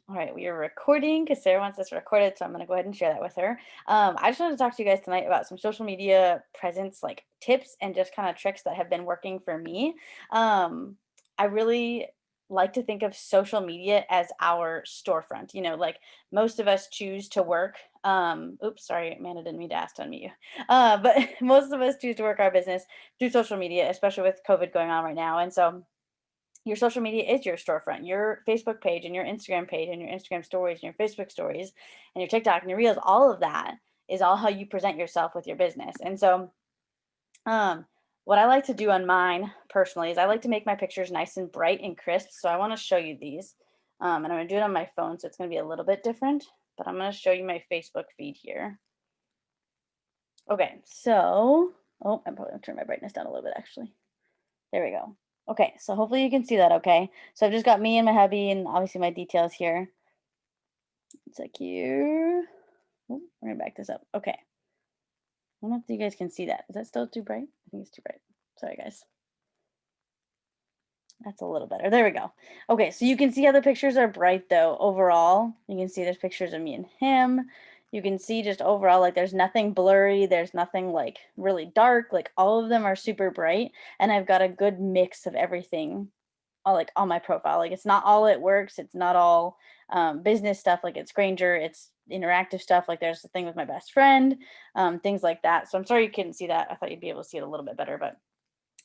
All right, we are recording because Sarah wants this recorded, so I'm going to go ahead and share that with her. I just wanted to talk to you guys tonight about some social media presence, like tips and just kind of tricks that have been working for me. I really like to think of social media as our storefront. Like most of us choose to work. Oops, sorry, Amanda didn't mean to ask to unmute you. But most of us choose to work our business through social media, especially with COVID going on right now. And so your social media is your storefront. Your Facebook page and your Instagram page and your Instagram stories and your Facebook stories and your TikTok and your Reels, all of that is all how you present yourself with your business. And so, um, what I like to do on mine personally is I like to make my pictures nice and bright and crisp. So I want to show you these. And I'm going to do it on my phone, so it's going to be a little bit different, but I'm going to show you my Facebook feed here. Okay, so, oh, I'm probably going to turn my brightness down a little bit actually. There we go. Okay, so hopefully you can see that okay. So I've just got me and my hubby and obviously my details here. It's like here. Oh, we're gonna back this up. Okay. I don't know if you guys can see that. Is that still too bright? I think it's too bright. Sorry, guys. That's a little better. There we go. Okay, so you can see how the pictures are bright though. Overall, you can see there's pictures of me and him. You can see just overall, like there's nothing blurry. There's nothing like really dark. Like all of them are super bright. And I've got a good mix of everything like on my profile. Like it's not all it works. It's not all business stuff. Like it's Granger. It's interactive stuff. Like there's the thing with my best friend, things like that. So I'm sorry you couldn't see that. I thought you'd be able to see it a little bit better, but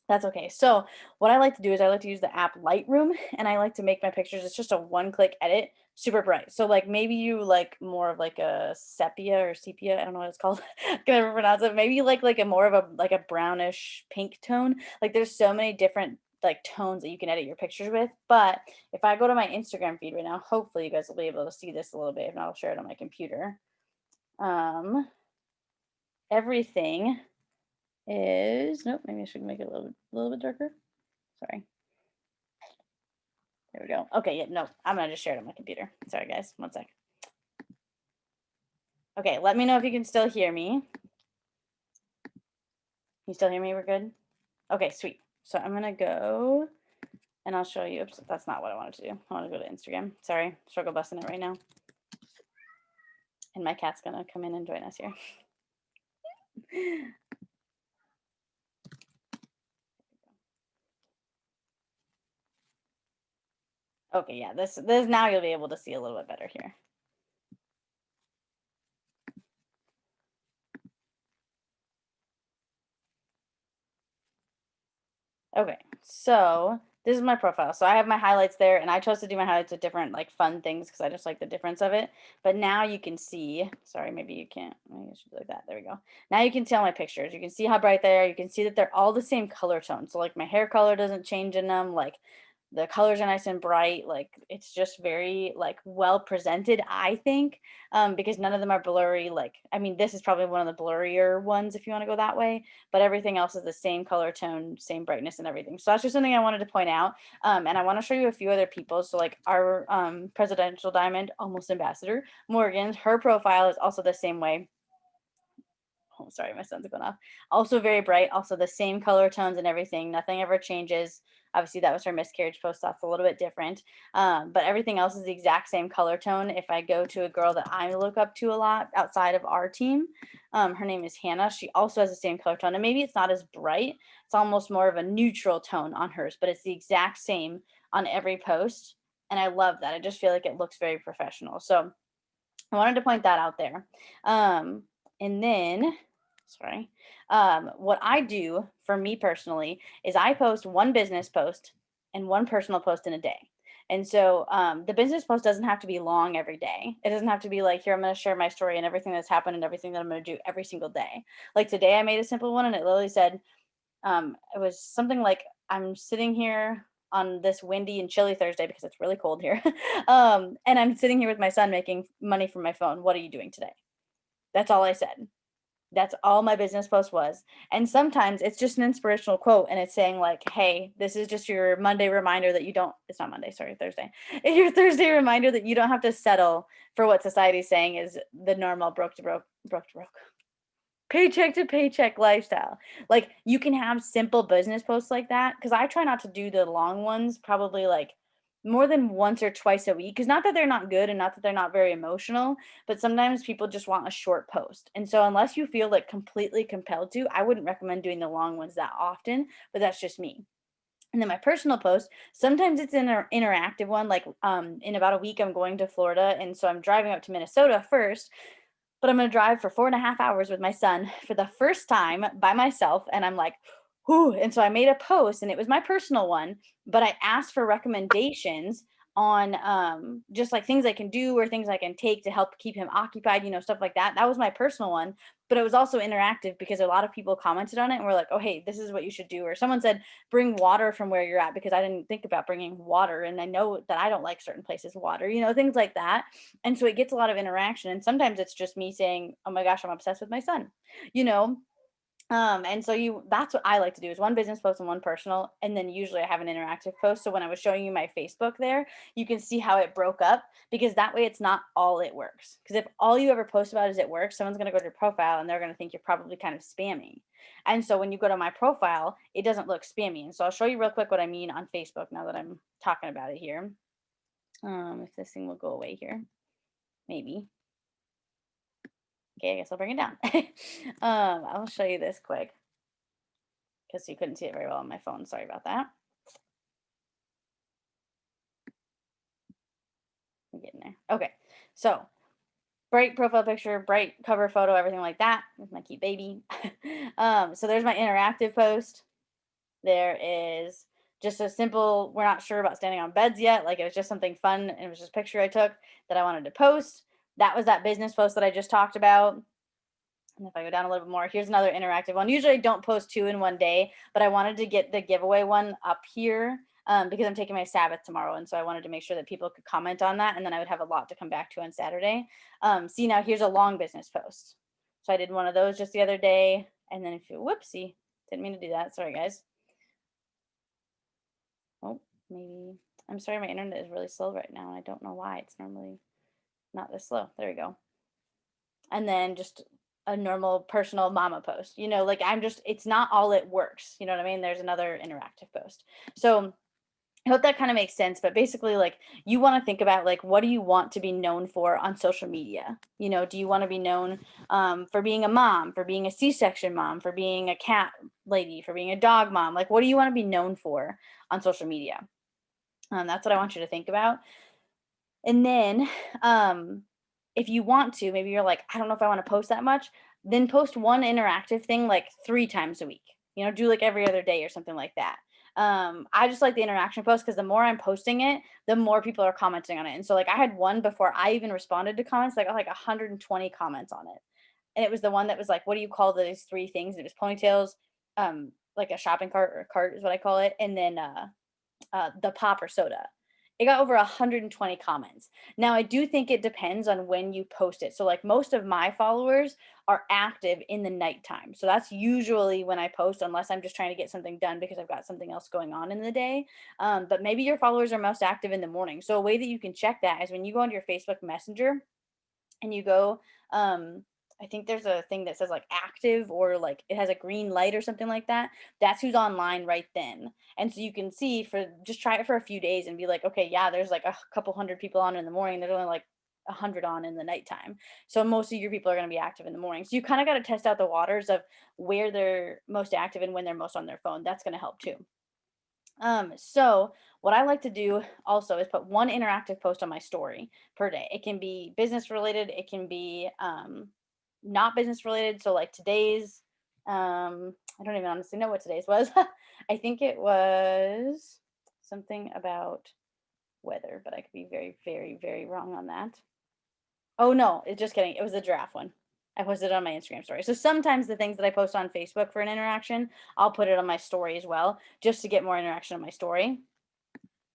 that's okay. So what I like to do is I like to use the app Lightroom and I like to make my pictures. It's just a one-click edit, super bright. So like maybe you like more of like a sepia or sepia. I don't know what it's called. I can never pronounce it. Maybe you like a more of a brownish pink tone. Like there's so many different like tones that you can edit your pictures with. But if I go to my Instagram feed right now, hopefully you guys will be able to see this a little bit. If not, I'll share it on my computer. Um, Everything is nope. Maybe I should make it a little bit darker. Sorry. There we go. Okay, yeah, no, I'm gonna just share it on my computer. Sorry, guys. One sec. Okay, let me know if you can still hear me. You still hear me? We're good? Okay, sweet. So I'm gonna go and I'll show you. Oops, that's not what I wanted to do. I want to go to Instagram. Sorry, struggle busting it right now. And my cat's gonna come in and join us here. Okay, yeah, this now you'll be able to see a little bit better here. Okay, so this is my profile. So I have my highlights there, and I chose to do my highlights with different like fun things because I just like the difference of it. But now you can see, sorry, maybe you can't, maybe I should do like that. There we go. Now you can see all my pictures. You can see how bright they are. You can see that they're all the same color tone. So like my hair color doesn't change in them. Like the colors are nice and bright. Like it's just very like well presented, I think, because none of them are blurry. Like, I mean, this is probably one of the blurrier ones if you want to go that way, but everything else is the same color tone, same brightness and everything. So that's just something I wanted to point out. And I want to show you a few other people. So like our presidential diamond, almost ambassador, Morgan, her profile is also the same way. Oh, sorry, my sun's going off. Also very bright, also the same color tones and everything. Nothing ever changes. Obviously, that was her miscarriage post. That's a little bit different. But everything else is the exact same color tone. If I go to a girl that I look up to a lot outside of our team, her name is Hannah. She also has the same color tone. And maybe it's not as bright. It's almost more of a neutral tone on hers, but it's the exact same on every post. And I love that. I just feel like it looks very professional. So I wanted to point that out there. And then, sorry, what I do for me personally is I post one business post and one personal post in a day. And so the business post doesn't have to be long every day. It doesn't have to be like, here, I'm going to share my story and everything that's happened and everything that I'm going to do every single day. Like today, I made a simple one and it literally said, it was something like, I'm sitting here on this windy and chilly Thursday because it's really cold here. And I'm sitting here with my son making money from my phone. What are you doing today? That's all I said. That's all my business post was. And sometimes it's just an inspirational quote and it's saying like, hey, this is just your Monday reminder that you don't, it's not Monday, sorry, Thursday. It's your Thursday reminder that you don't have to settle for what society's saying is the normal broke to broke, paycheck to paycheck lifestyle. Like you can have simple business posts like that because I try not to do the long ones, probably like more than once or twice a week. Because not that they're not good and not that they're not very emotional, but sometimes people just want a short post. And so unless you feel like completely compelled to, I wouldn't recommend doing the long ones that often, but that's just me. And then my personal post, sometimes it's an interactive one. Like in about a week, I'm going to Florida. And so I'm driving up to Minnesota first, but I'm going to drive for 4.5 hours with my son for the first time by myself. And I'm like, whew. And so I made a post and it was my personal one, but I asked for recommendations on just like things I can do or things I can take to help keep him occupied, stuff like that. That was my personal one, but it was also interactive because a lot of people commented on it and were like, oh, hey, this is what you should do. Or someone said, bring water from where you're at because I didn't think about bringing water. And I know that I don't like certain places water, things like that. And so it gets a lot of interaction. And sometimes it's just me saying, oh my gosh, I'm obsessed with my son, you know? And so that's what I like to do is one business post and one personal. And then usually I have an interactive post. So when I was showing you my Facebook there, you can see how it broke up because that way it's not all it works. Because if all you ever post about is it works, someone's going to go to your profile and they're going to think you're probably kind of spammy. And so when you go to my profile, it doesn't look spammy. And so I'll show you real quick what I mean on Facebook now that I'm talking about it here. If this thing will go away here, maybe. Okay, I guess I'll bring it down. I'll show you this quick because you couldn't see it very well on my phone. Sorry about that. I'm getting there. Okay, so bright profile picture, bright cover photo, everything like that with my cute baby. So there's my interactive post. There is just a simple, we're not sure about standing on beds yet. Like it was just something fun and it was just a picture I took that I wanted to post. That was that business post that I just talked about. And if I go down a little bit more, here's another interactive one. Usually I don't post two in one day, but I wanted to get the giveaway one up here because I'm taking my Sabbath tomorrow. And so I wanted to make sure that people could comment on that. And then I would have a lot to come back to on Saturday. See, now here's a long business post. So I did one of those just the other day. And then if you, whoopsie, didn't mean to do that. Sorry, guys. Oh, maybe. I'm sorry, my internet is really slow right now. And I don't know why. It's normally not this slow. There we go. And then just a normal personal mama post, like it's not all it works. You know what I mean? There's another interactive post. So I hope that kind of makes sense. But basically, like, you want to think about, like, what do you want to be known for on social media? Do you want to be known for being a mom, for being a C-section mom, for being a cat lady, for being a dog mom? Like, what do you want to be known for on social media? That's what I want you to think about. And then if you want to, maybe you're like, I don't know if I want to post that much, then post one interactive thing like 3 times a week. Do like every other day or something like that. I just like the interaction post because the more I'm posting it, the more people are commenting on it. And so like I had one before I even responded to comments, like I got like 120 comments on it. And it was the one that was like, what do you call those 3 things? And it was ponytails, like a shopping cart or cart is what I call it, and then the pop or soda. It got over 120 comments. Now, I do think it depends on when you post it. So, like, most of my followers are active in the nighttime. So, that's usually when I post, unless I'm just trying to get something done because I've got something else going on in the day. But maybe your followers are most active in the morning. So, a way that you can check that is when you go onto your Facebook Messenger and you go, I think there's a thing that says like active or like it has a green light or something like that. That's who's online right then. And so you can see just try it for a few days and be like, okay, yeah, there's like a couple hundred people on in the morning. There's only like 100 on in the nighttime. So most of your people are going to be active in the morning. So you kind of got to test out the waters of where they're most active and when they're most on their phone. That's going to help too. So what I like to do also is put one interactive post on my story per day. It can be business related. It can be not business related. So like today's, I don't even honestly know what today's was. I think it was something about weather, but I could be very, very, very wrong on that. Oh no, it's just kidding. It was a giraffe one. I posted it on my Instagram story. So sometimes the things that I post on Facebook for an interaction, I'll put it on my story as well, just to get more interaction on my story.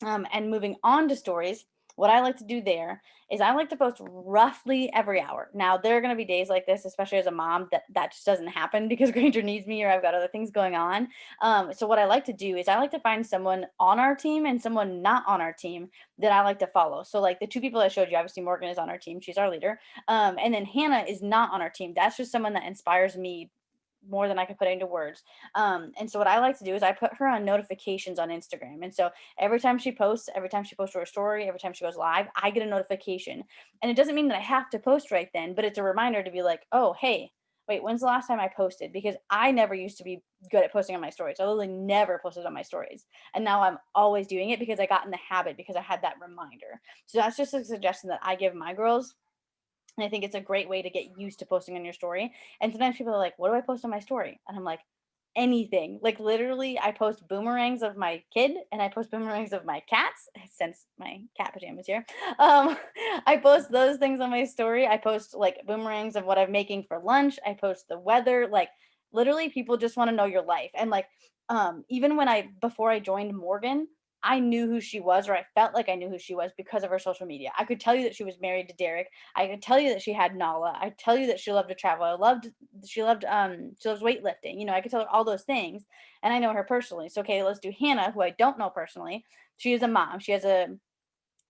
And moving on to stories, what I like to do there is I like to post roughly every hour. Now, there are going to be days like this, especially as a mom, that just doesn't happen because Granger needs me or I've got other things going on. So what I like to do is I like to find someone on our team and someone not on our team that I like to follow. So like the 2 people I showed you, obviously Morgan is on our team. She's our leader. And then Hannah is not on our team. That's just someone that inspires me more than I could put into words. And so what I like to do is I put her on notifications on Instagram. And so every time she posts her story, every time she goes live, I get a notification. And it doesn't mean that I have to post right then, but it's a reminder to be like, oh, hey, wait, when's the last time I posted? Because I never used to be good at posting on my stories. I literally never posted on my stories. And now I'm always doing it because I got in the habit because I had that reminder. So that's just a suggestion that I give my girls, and I think it's a great way to get used to posting on your story. And sometimes people are like, what do I post on my story? And I'm like, anything. Like literally, I post boomerangs of my kid and I post boomerangs of my cats, since my cat pajamas here. Um, I post those things on my story. I post like boomerangs of what I'm making for lunch. I post the weather. Like literally, people just want to know your life. And like, even before I joined Morgan, I knew who she was, or I felt like I knew who she was because of her social media. I could tell you that she was married to Derek. I could tell you that she had Nala. I could tell you that she loved to travel. She loves weightlifting. I could tell her all those things. And I know her personally. So okay, let's do Hannah, who I don't know personally. She is a mom. She has a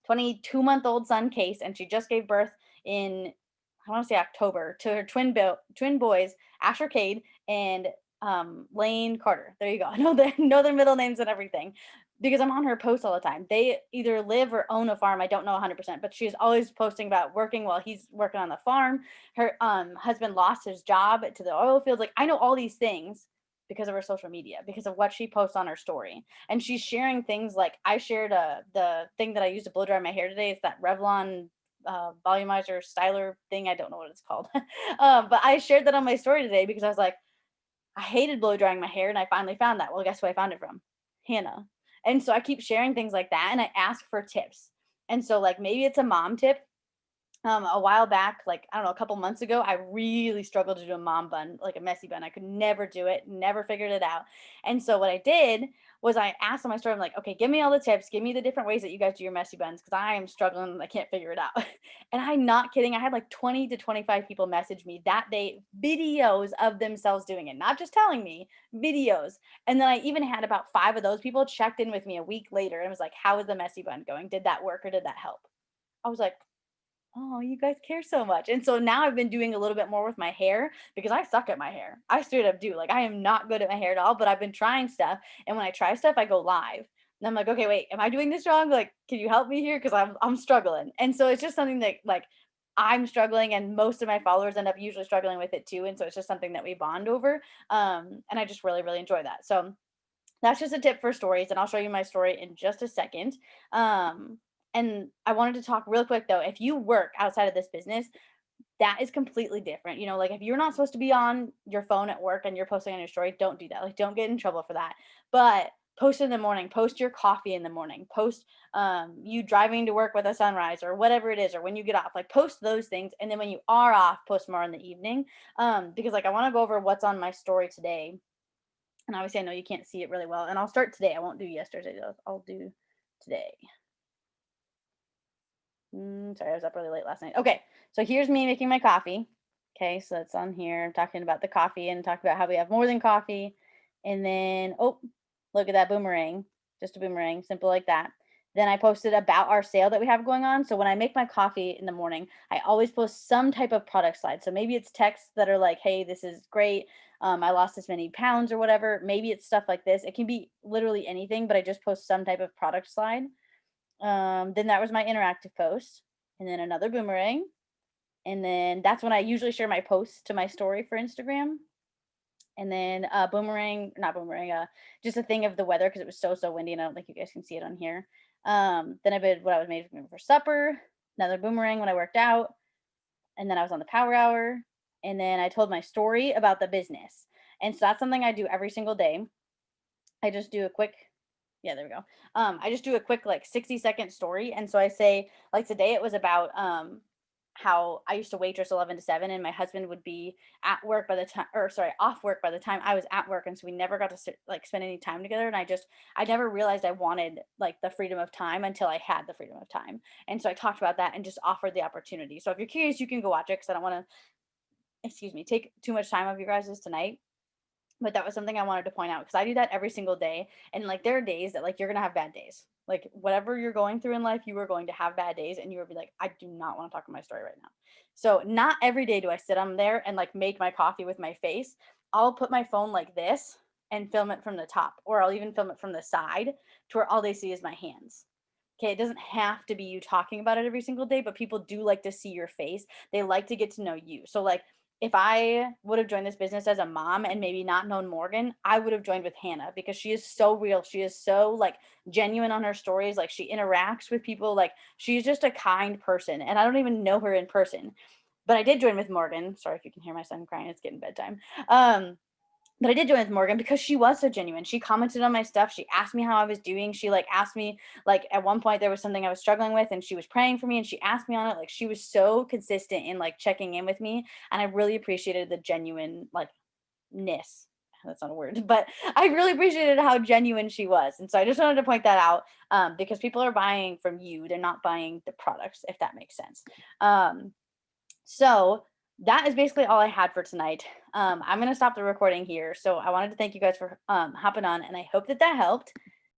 22-month-old son, Case, and she just gave birth in, I want to say October, to her twin boys, Asher Cade and Lane Carter. There you go. I know their middle names and everything because I'm on her posts all the time. They either live or own a farm. I don't know 100%, but she's always posting about working while he's working on the farm. Her husband lost his job to the oil fields. Like I know all these things because of her social media, because of what she posts on her story. And she's sharing things like I shared the thing that I used to blow dry my hair today. It's that Revlon volumizer styler thing. I don't know what it's called. But I shared that on my story today because I was like, I hated blow drying my hair and I finally found that. Well, guess who I found it from? Hannah. And so I keep sharing things like that and I ask for tips. And so like maybe it's a mom tip. A while back, like I don't know, a couple months ago, I really struggled to do a mom bun, like a messy bun. I could never do it, never figured it out. And so what I did was I asked on my story, I'm like, okay, give me all the tips, give me the different ways that you guys do your messy buns, because I am struggling, I can't figure it out. And I'm not kidding. I had like 20 to 25 people message me that day, videos of themselves doing it, not just telling me, videos. And then I even had about 5 of those people checked in with me a week later and was like, how is the messy bun going? Did that work or did that help? I was like, oh, you guys care so much. And so now I've been doing a little bit more with my hair because I suck at my hair. I straight up do. Like I am not good at my hair at all, but I've been trying stuff. And when I try stuff, I go live. And I'm like, okay, wait, am I doing this wrong? Like, can you help me here? Because I'm struggling. And so it's just something that like I'm struggling and most of my followers end up usually struggling with it too. And so it's just something that we bond over. And I just really, really enjoy that. So that's just a tip for stories, and I'll show you my story in just a second. Um, and I wanted to talk real quick though. If you work outside of this business, that is completely different. Like if you're not supposed to be on your phone at work and you're posting on your story, don't do that. Like don't get in trouble for that. But post in the morning, post your coffee in the morning, post you driving to work with a sunrise or whatever it is, or when you get off, like post those things. And then when you are off, post more in the evening. Because like I want to go over what's on my story today, and obviously, I know you can't see it really well. And I'll start today. I won't do yesterday. I'll do today. Sorry, I was up really late last night. Okay, so here's me making my coffee. Okay, so that's on here. I'm talking about the coffee and talking about how we have more than coffee. And then, oh, look at that boomerang. Just a boomerang, simple like that. Then I posted about our sale that we have going on. So when I make my coffee in the morning, I always post some type of product slide. So maybe it's texts that are like, hey, this is great. I lost this many pounds or whatever. Maybe it's stuff like this. It can be literally anything, but I just post some type of product slide. Then that was my interactive post, and then another boomerang. And then that's when I usually share my posts to my story for Instagram. And then boomerang, not boomerang, just a thing of the weather because it was so windy, and I don't think you guys can see it on here. Then I did what I was made for supper, another boomerang when I worked out, and then I was on the power hour, and then I told my story about the business. And so that's something I do every single day. I just do a quick, yeah, there we go. I just do a quick like 60-second story. And so I say, like today it was about how I used to waitress 11 to 7 and my husband would be at work by the time, or sorry, off work by the time I was at work. And so we never got to like spend any time together. And I never realized I wanted like the freedom of time until I had the freedom of time. And so I talked about that and just offered the opportunity. So if you're curious, you can go watch it because I don't want to, excuse me, take too much time of you guys' tonight, but that was something I wanted to point out because I do that every single day. And like there are days that like you're gonna have bad days. Like whatever you're going through in life, you are going to have bad days and you will be like, I do not want to talk about my story right now. So not every day do I sit on there and like make my coffee with my face. I'll put my phone like this and film it from the top, or I'll even film it from the side to where all they see is my hands. Okay, it doesn't have to be you talking about it every single day, but people do like to see your face. They like to get to know you. So like if I would have joined this business as a mom and maybe not known Morgan, I would have joined with Hannah because she is so real. She is so like genuine on her stories. Like she interacts with people. Like she's just a kind person. And I don't even know her in person. But I did join with Morgan. Sorry if you can hear my son crying. It's getting bedtime. But I did join with Morgan because she was so genuine. She commented on my stuff. She asked me how I was doing. She like asked me like at one point there was something I was struggling with and she was praying for me and she asked me on it. Like she was so consistent in like checking in with me and I really appreciated the genuine like ness. That's not a word, but I really appreciated how genuine she was. And so I just wanted to point that out because people are buying from you. They're not buying the products, if that makes sense. So that is basically all I had for tonight. I'm going to stop the recording here. So I wanted to thank you guys for hopping on, and I hope that that helped.